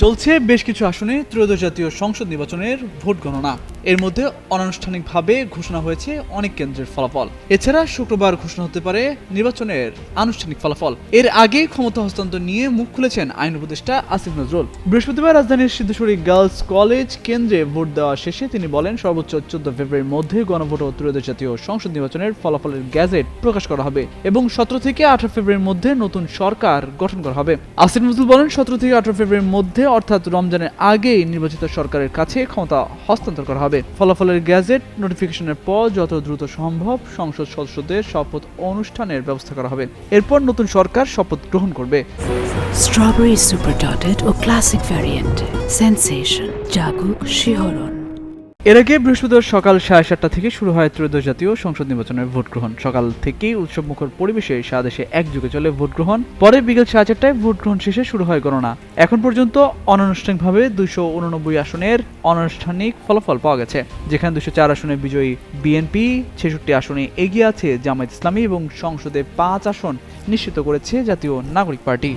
চলছে বেশ কিছু আসনে ত্রয়োদশ জাতীয় সংসদ নির্বাচনের ভোট গণনা। এর মধ্যে অনানুষ্ঠানিকভাবে ঘোষণা হয়েছে অনেক কেন্দ্রের ফলাফল। এছাড়া শুক্রবার ঘোষণা হতে পারে নির্বাচনের আনুষ্ঠানিক ফলাফল। এর আগে ক্ষমতা হস্তান্তর নিয়ে মুখ খুলেছেন আইন উপদেষ্টা আসিফ নজরুল। বৃহস্পতিবার রাজধানীর সিদ্ধেশ্বরী গার্লস কলেজ কেন্দ্রে ভোট দেওয়া শেষে তিনি বলেন, সর্বোচ্চ 14 ফেব্রুয়ারির মধ্যে গণভোট ও ত্রয়োদশ জাতীয় সংসদ নির্বাচনের ফলাফলের গ্যাজেট প্রকাশ করা হবে এবং 17 থেকে 18 ফেব্রুয়ারির মধ্যে নতুন সরকার গঠন করা হবে। আসিফ নজরুল বলেন, 17 থেকে 18 ফেব্রুয়ারির মধ্যে অর্থাৎ রমজানের আগেই নির্বাচিত সরকারের কাছে ক্ষমতা হস্তান্তর করা হবে। ফলাফলের গ্যাজেট নোটিফিকেশনের পর যত দ্রুত সম্ভব সংসদ সদস্যদের শপথ অনুষ্ঠানের ব্যবস্থা করা হবে। এরপর নতুন সরকার শপথ গ্রহণ করবে। স্ট্রবেরি সুপার ডটেড ও ক্লাসিক ভ্যারিয়েন্ট সেন্সেশন জাগুক শিহরণ। এর আগে বৃহস্পতিবার সকাল 7:30 থেকে শুরু হয় ত্রয়োদশ জাতীয় সংসদ নির্বাচনের ভোট গ্রহণ। সকাল থেকেই উৎসবমুখর পরিবেশে সারা দেশে একযোগে চলে ভোট গ্রহণ। পরে বিকেল 4:30টায় ভোট গ্রহণ শেষে শুরু হয় গণনা। এখন পর্যন্ত অনানুষ্ঠানিকভাবে 289 আসনের অনানুষ্ঠানিক ফলাফল পাওয়া গেছে, যেখানে 204 আসনে বিজয়ী বিএনপি, 66 আসনে এগিয়ে আছে জামায়াত ইসলামী এবং সংসদে 5 আসন নিশ্চিত করেছে জাতীয় নাগরিক পার্টি।